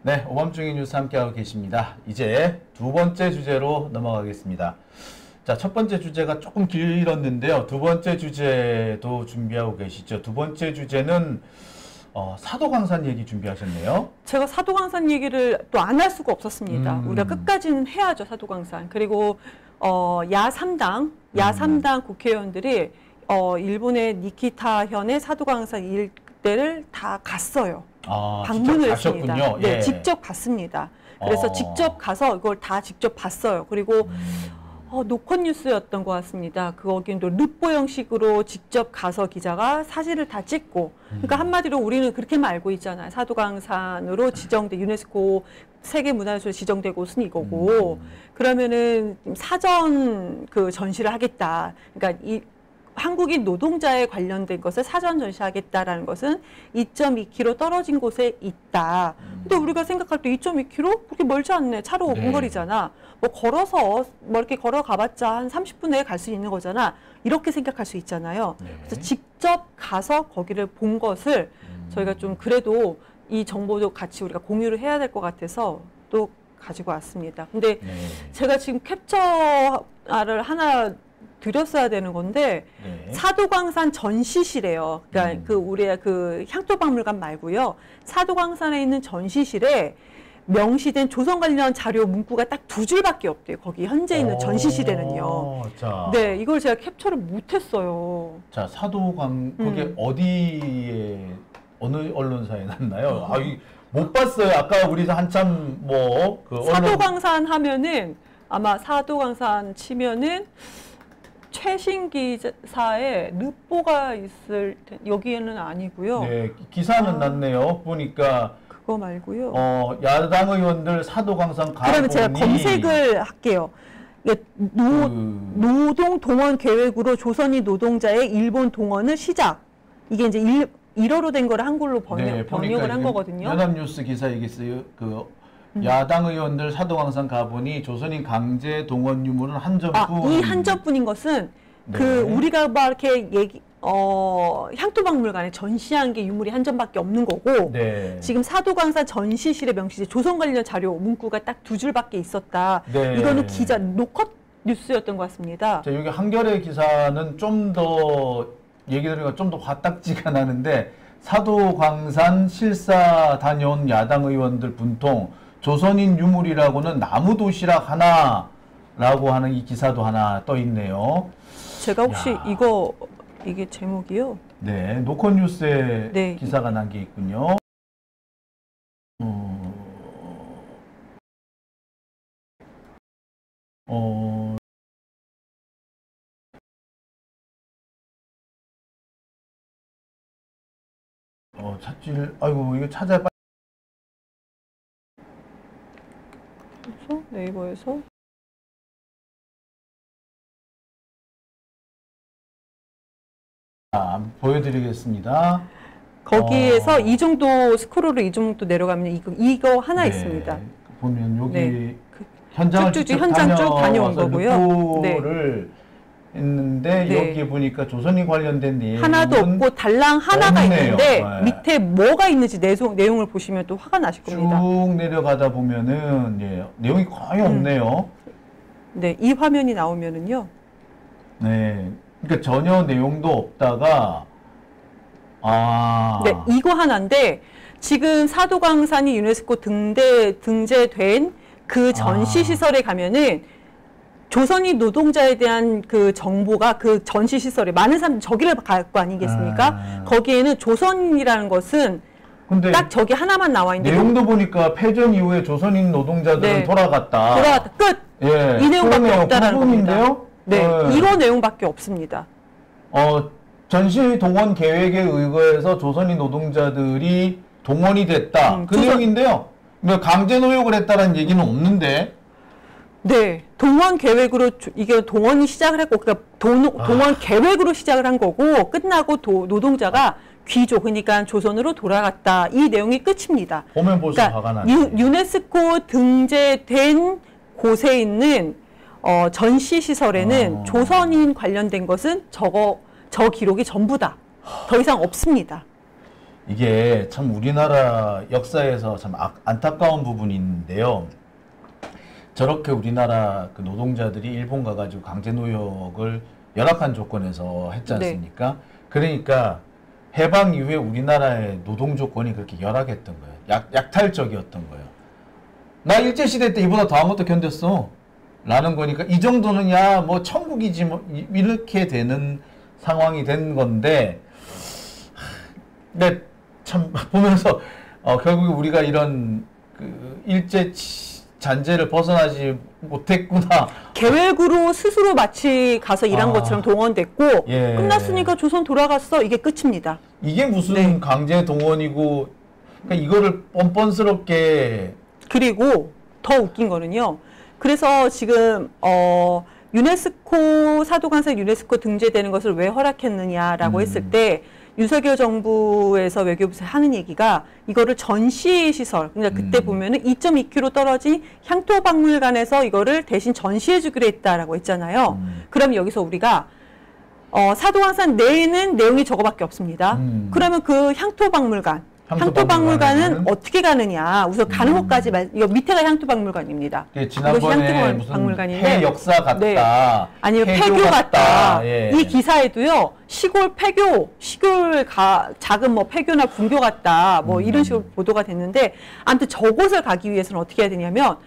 네, 오밤중의 뉴스 함께하고 계십니다. 이제 두 번째 주제로 넘어가겠습니다. 자, 첫 번째 주제가 조금 길었는데요. 두 번째 주제도 준비하고 계시죠. 두 번째 주제는 사도광산 얘기 준비하셨네요. 제가 사도광산 얘기를 또 안 할 수가 없었습니다. 우리가 끝까지는 해야죠, 사도광산. 그리고 야3당 국회의원들이 일본의 니키타 현의 사도광산 일대를 다 갔어요. 방문을 했습니다. 네, 예. 직접 갔습니다. 그래서 직접 가서 이걸 다 직접 봤어요. 그리고 노컷 뉴스였던 것 같습니다. 거기는 또 르뽀 형식으로 직접 가서 기자가 사진을 다 찍고, 그러니까 한마디로 우리는 그렇게만 알고 있잖아요. 사도광산으로 지정돼 유네스코 세계문화유산으로 지정된 곳은 이거고, 그러면은 사전 그 전시를 하겠다. 그러니까 이 한국인 노동자에 관련된 것을 사전 전시하겠다라는 것은 2.2km 떨어진 곳에 있다. 근데 우리가 생각할 때 2.2km? 그렇게 멀지 않네. 차로 5분 거리잖아. 뭐 걸어서 뭐 이렇게 걸어가봤자 한 30분 내에 갈 수 있는 거잖아. 이렇게 생각할 수 있잖아요. 그래서 직접 가서 거기를 본 것을 저희가 좀 그래도 이 정보도 같이 우리가 공유를 해야 될 것 같아서 또 가지고 왔습니다. 근데 제가 지금 캡처를 하나 드렸어야 되는 건데 사도광산 전시실에요. 그러니까 그 우리의 그 향토박물관 말고요. 사도광산에 있는 전시실에 명시된 조선 관련 자료 문구가 딱 2줄밖에 없대요. 거기 현재 있는 전시실에는요. 자, 네, 이걸 제가 캡처를 못했어요. 자, 그게 어디에 어느 언론사에 났나요? 못 봤어요. 아까 우리 한참 사도광산 하면은 아마 사도광산 치면은 최신 기사에 르뽀가 있을 텐데 여기에는 아니고요. 네, 기사는 났네요. 보니까 그거 말고요. 야당 의원들 사도광산 가보니. 그러면 제가 검색을 할게요. 노동 동원 계획으로 조선인 노동자의 일본 동원을 시작. 이게 이제 일어로 된 거를 한글로 번역을 한 거거든요. 연합뉴스 기사 얘기 있어요. 야당 의원들 사도광산 가보니 조선인 강제 동원 유물은 한 점뿐. 이 한 점뿐인 것은 우리가 막 이렇게 향토박물관에 전시한 게 유물이 한 점밖에 없는 거고, 지금 사도광산 전시실에 명시돼 조선 관련 자료 문구가 딱 2줄밖에 있었다. 이거는 노컷 뉴스였던 것 같습니다. 자, 여기 한겨레 기사는 좀 더 얘기 들으니까 좀 더 화딱지가 나는데, 사도광산 실사 다녀온 야당 의원들 분통, 조선인 유물이라고는 나무 도시락 하나라고 하는 이 기사도 하나 떠 있네요. 제가 혹시 이게 제목이요? 네, 노컷 뉴스에 기사가 난 게 있군요. 이거 찾아야 네이버에서 보여드리겠습니다. 거기에서 이 정도 스크롤을 이 정도 내려가면 이거 하나 있습니다. 보면 여기 현장 쭉 다녀온 거고요. 를 했는데 여기 보니까 조선인 관련된 내용 하나도 없고 달랑 하나가 있는데 밑에 뭐가 있는지 내용을 보시면 또 화가 나실 겁니다. 쭉 내려가다 보면은 내용이 거의 없네요. 네, 이 화면이 나오면은요. 네, 그러니까 전혀 내용도 없다가 네, 이거 하나인데 지금 사도광산이 유네스코 등재된 그 전시 시설에 가면은 조선인 노동자에 대한 그 정보가 그 전시 시설에 많은 사람들이 저기를 갈 거 아니겠습니까? 거기에는 조선인이라는 것은 근데 딱 저기 하나만 나와 있는데 내용도 보니까 패전 이후에 조선인 노동자들은 돌아갔다. 끝. 이 내용밖에 없다라는 겁니다. 이런 내용밖에 없습니다. 전시 동원 계획에 의거해서 조선인 노동자들이 동원이 됐다. 그 내용인데요. 강제 노역을 했다는 얘기는 없는데. 네, 동원 계획으로 이게 동원이 시작을 했고, 그러니까 동원 계획으로 시작을 한 거고 끝나고 노동자가 귀족, 그러니까 조선으로 돌아갔다. 이 내용이 끝입니다. 보면 볼수록 화가 나네. 유네스코 등재된 곳에 있는 전시 시설에는 조선인 관련된 것은 저 기록이 전부다. 더 이상 없습니다. 이게 참 우리나라 역사에서 참 안타까운 부분이 있는데요. 저렇게 우리나라 그 노동자들이 일본 가가지고 강제노역을 열악한 조건에서 했지 않습니까? 네. 그러니까 해방 이후에 우리나라의 노동 조건이 그렇게 열악했던 거예요. 약탈적이었던 거예요. 나 일제시대 때 이보다 더한 것도 견뎠어. 라는 거니까 이 정도는 야 뭐 천국이지 뭐 이렇게 되는 상황이 된 건데 근데 참 보면서 결국에 우리가 이런 그 일제 잔재를 벗어나지 못했구나. 계획으로 스스로 마치 가서 일한 것처럼 동원됐고 예. 끝났으니까 조선 돌아갔어. 이게 끝입니다. 이게 무슨 네. 강제 동원이고 그러니까 이거를 뻔뻔스럽게 그리고 더 웃긴 거는요. 그래서 지금 유네스코 사도관산 유네스코 등재되는 것을 왜 허락했느냐라고 했을 때 윤석열 정부에서 외교부에서 하는 얘기가 이거를 전시 시설, 그러니까 그때 보면은 2.2km 떨어진 향토박물관에서 이거를 대신 전시해 주기로 했다라고 했잖아요. 그럼 여기서 우리가 사도관산 내에는 내용이 저거밖에 없습니다. 그러면 그 향토박물관은 어떻게 가느냐. 우선 가는 곳까지 이거 밑에가 향토박물관입니다. 지난번에 무슨 폐 역사 같다. 네. 아니면 폐교 같다. 예. 이 기사에도요. 시골 작은 뭐 폐교나 분교 같다. 뭐 이런 식으로 보도가 됐는데 아무튼 저곳을 가기 위해서는 어떻게 해야 되냐면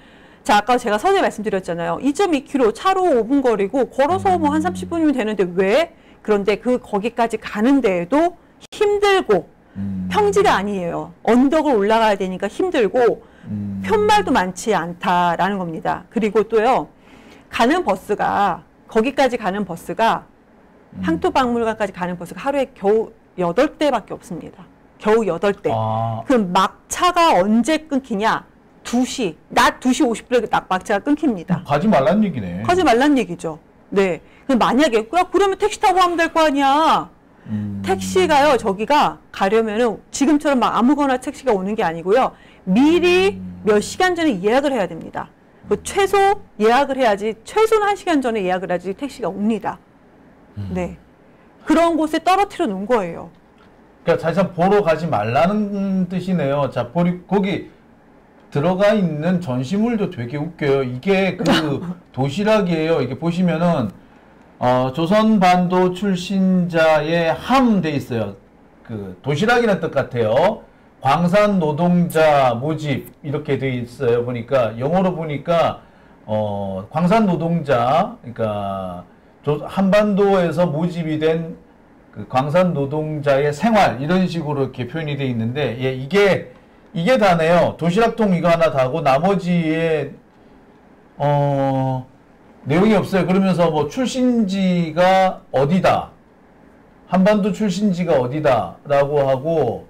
자, 아까 제가 서두에 말씀드렸잖아요. 2.2km 차로 5분 거리고 걸어서 뭐 한 30분이면 되는데 왜? 그런데 거기까지 가는 데에도 힘들고 평지가 아니에요. 언덕을 올라가야 되니까 힘들고 편말도 많지 않다라는 겁니다. 그리고 또요. 거기까지 가는 버스가 향토박물관까지 가는 버스가 하루에 겨우 8대밖에 없습니다. 겨우 8대. 그럼 막차가 언제 끊기냐? 낮 2시 50분에 막차가 끊깁니다. 가지 말란 얘기네. 가지 말란 얘기죠. 네. 그럼 만약에 그러면 택시 타고 가면 될 거 아니야. 택시가요, 저기가 가려면은 지금처럼 막 아무거나 택시가 오는 게 아니고요. 미리 몇 시간 전에 예약을 해야 됩니다. 최소 예약을 해야지, 최소는 1시간 전에 예약을 해야지 택시가 옵니다. 네. 그런 곳에 떨어뜨려 놓은 거예요. 그러니까 사실상 보러 가지 말라는 뜻이네요. 자, 거기 들어가 있는 전시물도 되게 웃겨요. 이게 그 도시락이에요. 이게 보시면은 조선반도 출신자의 함 돼 있어요. 그 도시락이라는 뜻 같아요. 광산 노동자 모집 이렇게 돼 있어요. 보니까 영어로 보니까 광산 노동자 그러니까 한반도에서 모집이 된 그 광산 노동자의 생활 이런 식으로 이렇게 표현이 돼 있는데 예, 이게 다네요. 도시락통 이거 하나 다고 나머지에 내용이 없어요. 그러면서 뭐 출신지가 어디다, 한반도 출신지가 어디다 라고 하고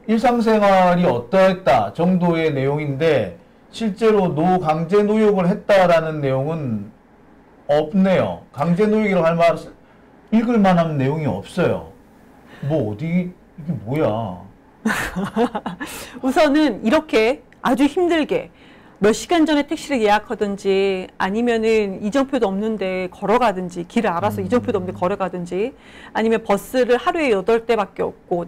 일상생활이 어떠했다 정도의 내용인데 실제로 강제노역을 했다라는 내용은 없네요. 강제노역이라고 할 말 읽을 만한 내용이 없어요. 이게 뭐야. 우선은 이렇게 아주 힘들게 몇 시간 전에 택시를 예약하든지 아니면은 이정표도 없는데 걸어가든지 길을 알아서 이정표도 없는데 걸어가든지 아니면 버스를 하루에 8대밖에 없고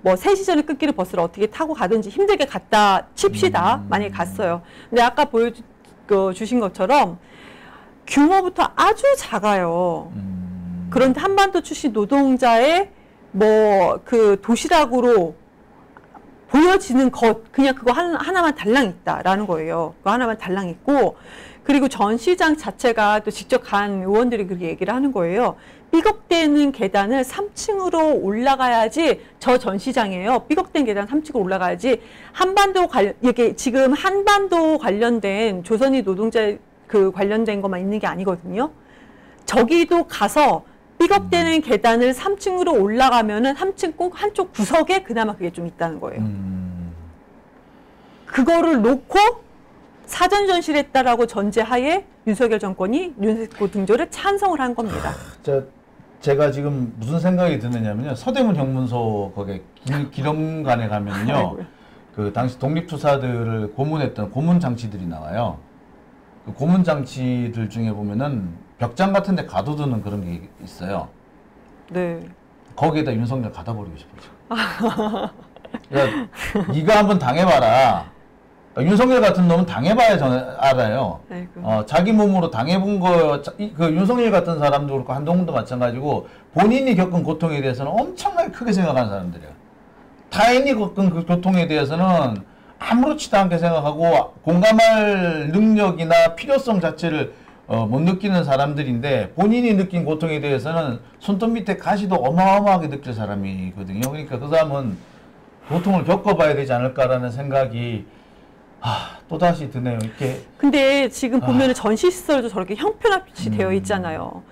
뭐 3시 전에 끊기는 버스를 어떻게 타고 가든지 힘들게 갔다 칩시다. 만약에 갔어요. 근데 아까 보여주신 것처럼 규모부터 아주 작아요. 그런데 한반도 출신 노동자의 뭐 그 도시락으로 보여지는 그냥 그거 하나만 달랑 있다라는 거예요. 그거 하나만 달랑 있고, 그리고 전시장 자체가 또 직접 간 의원들이 그렇게 얘기를 하는 거예요. 삐걱대는 계단을 3층으로 올라가야지, 저 전시장이에요. 삐걱된 계단 3층으로 올라가야지, 이게 지금 한반도 관련된 조선인 노동자 관련된 것만 있는 게 아니거든요. 저기도 가서 삐걱대는 계단을 3층으로 올라가면은 3층 꼭 한쪽 구석에 그나마 그게 좀 있다는 거예요. 그거를 놓고 사전 전시했다라고 전제하에 윤석열 정권이 유네스코 등재를 찬성을 한 겁니다. 제가 지금 무슨 생각이 드느냐면요. 서대문 형문소 거기 기념관에 가면요. 그 당시 독립투사들을 고문했던 고문 장치들이 나와요. 그 고문 장치들 중에 보면은 벽장 같은 데 가둬두는 그런 게 있어요. 네. 거기에다 윤석열 갖다 버리고 싶어요. 그러니까 네가 한번 당해봐라. 그러니까 윤석열 같은 놈은 당해봐야 알아요. 자기 몸으로 당해본 거, 그 윤석열 같은 사람도 그렇고 한동훈도 마찬가지고 본인이 겪은 고통에 대해서는 엄청나게 크게 생각하는 사람들이야. 타인이 겪은 그 고통에 대해서는 아무렇지도 않게 생각하고 공감할 능력이나 필요성 자체를 못 느끼는 사람들인데 본인이 느낀 고통에 대해서는 손톱 밑에 가시도 어마어마하게 느낄 사람이거든요. 그러니까 그 사람은 고통을 겪어봐야 되지 않을까라는 생각이 또다시 드네요. 이렇게. 근데 지금 보면은 전시시설도 저렇게 형편없이 되어 있잖아요.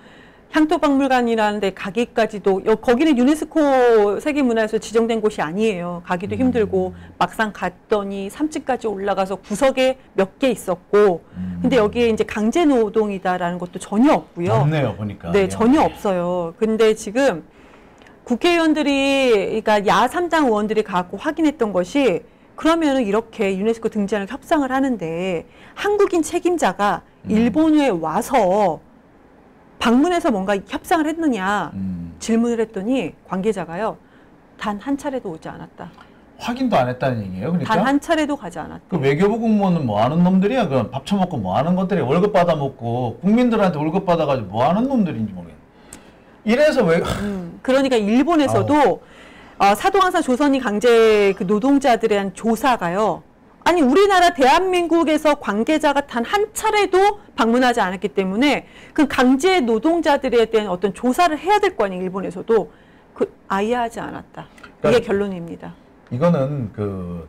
향토박물관이라는 데 가기까지도, 거기는 유네스코 세계문화유산 지정된 곳이 아니에요. 가기도 힘들고, 막상 갔더니 3층까지 올라가서 구석에 몇 개 있었고, 근데 여기에 이제 강제노동이다라는 것도 전혀 없고요. 없네요, 보니까. 네, 전혀 없어요. 근데 지금 국회의원들이, 그러니까 야3당 의원들이 가고 확인했던 것이, 그러면은 이렇게 유네스코 등재하는 협상을 하는데, 한국인 책임자가 일본에 와서 방문해서 뭔가 협상을 했느냐 질문을 했더니 관계자가요, 단 한 차례도 오지 않았다. 확인도 안 했다는 얘기예요, 그러니까? 단 한 차례도 가지 않았다. 그 외교부 공무원은 뭐 하는 놈들이야? 그럼 밥 처먹고 뭐 하는 것들이야? 월급 받아먹고 국민들한테 월급 받아가지고 뭐 하는 놈들인지 모르겠네. 이래서 왜? 그러니까 일본에서도 사도항산 조선인 강제 그 노동자들에 대한 조사가요. 아니 우리나라 대한민국에서 관계자가 단 한 차례도 방문하지 않았기 때문에 그 강제 노동자들에 대한 어떤 조사를 해야 될 거 아니에요. 일본에서도 아예 하지 않았다. 이게 그러니까 결론입니다. 이거는 그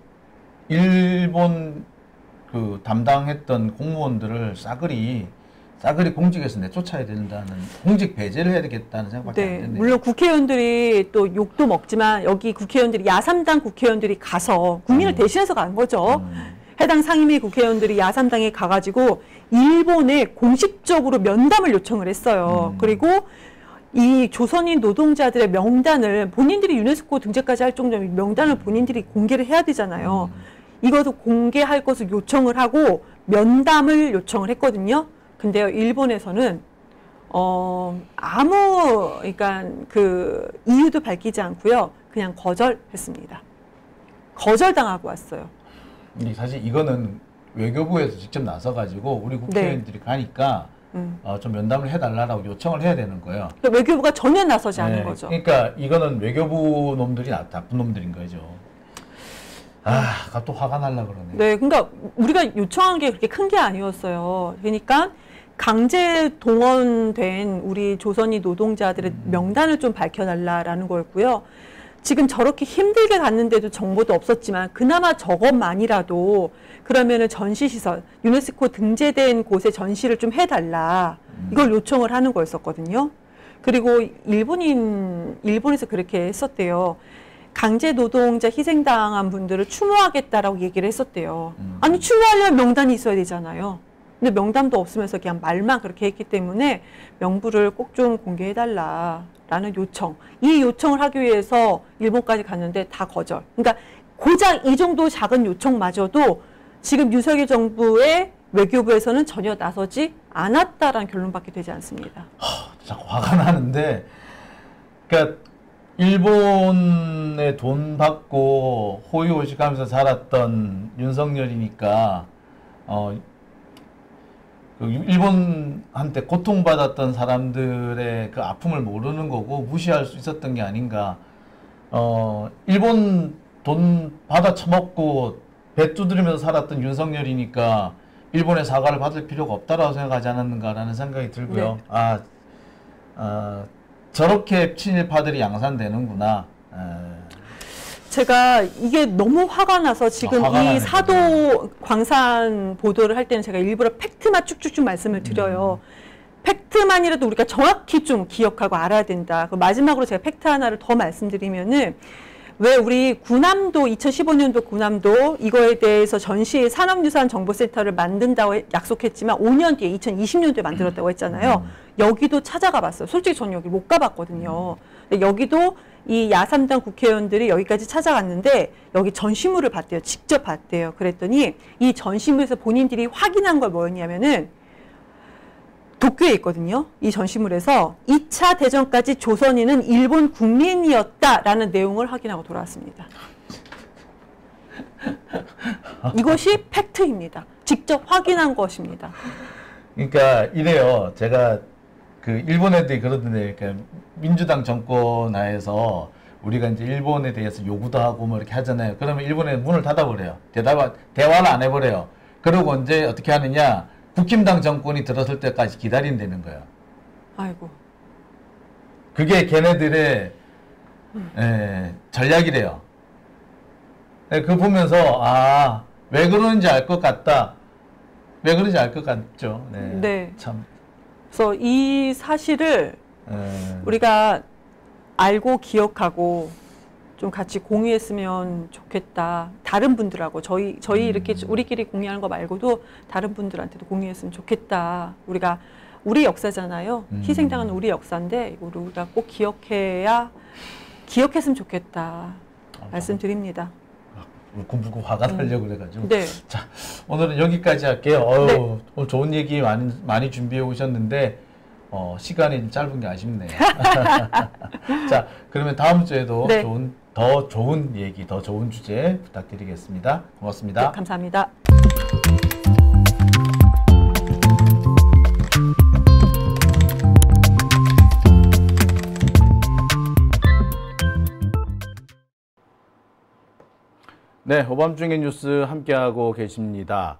일본 그 담당했던 공무원들을 싸그리 공직에서 내쫓아야 된다는, 공직 배제를 해야 되겠다는 생각밖에 안 드네요. 물론 국회의원들이 또 욕도 먹지만 여기 국회의원들이 야3당 국회의원들이 가서 국민을 대신해서 간 거죠. 해당 상임위 국회의원들이 야3당에 가가지고 일본에 공식적으로 면담을 요청을 했어요. 그리고 이 조선인 노동자들의 명단을 본인들이 유네스코 등재까지 할 정도로 명단을 본인들이 공개를 해야 되잖아요. 이것을 공개할 것을 요청을 하고 면담을 요청을 했거든요. 근데요, 일본에서는 그러니까 그 이유도 밝히지 않고요, 그냥 거절했습니다. 거절당하고 왔어요. 사실 이거는 외교부에서 직접 나서가지고 우리 국회의원들이 가니까 좀 면담을 해달라고 요청을 해야 되는 거예요. 그러니까 외교부가 전혀 나서지 않은 거죠. 그러니까 이거는 외교부 놈들이 나쁜 놈들인 거죠. 또 화가 날라 그러네. 네, 그러니까 우리가 요청한 게 그렇게 큰 게 아니었어요. 그러니까 강제 동원된 우리 조선인 노동자들의 명단을 좀 밝혀달라라는 거였고요. 지금 저렇게 힘들게 갔는데도 정보도 없었지만 그나마 저것만이라도 그러면은 전시시설, 유네스코 등재된 곳에 전시를 좀 해달라. 이걸 요청을 하는 거였었거든요. 그리고 일본에서 그렇게 했었대요. 강제 노동자 희생당한 분들을 추모하겠다라고 얘기를 했었대요. 아니 추모하려면 명단이 있어야 되잖아요. 근데 명단도 없으면서 그냥 말만 그렇게 했기 때문에 명부를 꼭 좀 공개해달라라는 요청. 이 요청을 하기 위해서 일본까지 갔는데 다 거절. 그러니까 고작 이 정도 작은 요청마저도 지금 윤석열 정부의 외교부에서는 전혀 나서지 않았다라는 결론밖에 되지 않습니다. 진짜 화가 나는데, 그러니까 일본에 돈 받고 호의호식하면서 살았던 윤석열이니까 일본한테 고통받았던 사람들의 그 아픔을 모르는 거고 무시할 수 있었던 게 아닌가. 일본 돈 받아 처먹고 배 두드리면서 살았던 윤석열이니까 일본의 사과를 받을 필요가 없다라고 생각하지 않았는가라는 생각이 들고요. 네. 저렇게 친일파들이 양산되는구나. 제가 이게 너무 화가 나서 지금 이 사도 광산 보도를 할 때는 제가 일부러 팩트만 쭉쭉쭉 말씀을 드려요. 팩트만이라도 우리가 정확히 좀 기억하고 알아야 된다. 마지막으로 제가 팩트 하나를 더 말씀드리면은, 왜 우리 구남도 2015년도 구남도 이거에 대해서 전시 산업유산정보센터를 만든다고 약속했지만 5년 뒤에 2020년도에 만들었다고 했잖아요. 여기도 찾아가 봤어요. 솔직히 저는 여기 못 가봤거든요. 근데 여기도 이 야3당 국회의원들이 여기까지 찾아갔는데 여기 전시물을 봤대요. 직접 봤대요. 그랬더니 이 전시물에서 본인들이 확인한 걸 뭐였냐면은 도쿄에 있거든요. 이 전시물에서 2차 대전까지 조선인은 일본 국민이었다라는 내용을 확인하고 돌아왔습니다. 이것이 팩트입니다. 직접 확인한 것입니다. 그러니까 이래요. 제가 그 일본 애들이 그러던데, 그러니까 민주당 정권 하에서 우리가 이제 일본에 대해서 요구도 하고 뭐 이렇게 하잖아요. 그러면 일본에 문을 닫아버려요. 대화를 안 해버려요. 그러고 이제 어떻게 하느냐? 국힘당 정권이 들어설 때까지 기다린다는 거예요. 아이고. 그게 걔네들의 전략이래요. 네, 그거 보면서 왜 그러는지 알 것 같다. 왜 그런지 알 것 같죠. 네. 네. 참. 그래서 이 사실을 우리가 알고 기억하고 좀 같이 공유했으면 좋겠다. 다른 분들하고 저희 이렇게 우리끼리 공유하는 거 말고도 다른 분들한테도 공유했으면 좋겠다. 우리가 우리 역사잖아요. 희생당한 우리 역사인데 이걸 우리가 꼭 기억했으면 좋겠다. 말씀드립니다. 울컥울컥 화가 나려고 그래가지고. 네. 자, 오늘은 여기까지 할게요. 네. 오늘 좋은 얘기 많이 준비해 오셨는데 시간이 좀 짧은 게 아쉽네요. 자, 그러면 다음 주에도 네. 더 좋은 얘기, 더 좋은 주제 부탁드리겠습니다. 고맙습니다. 네, 감사합니다. 네, 오밤중의 뉴스 함께하고 계십니다.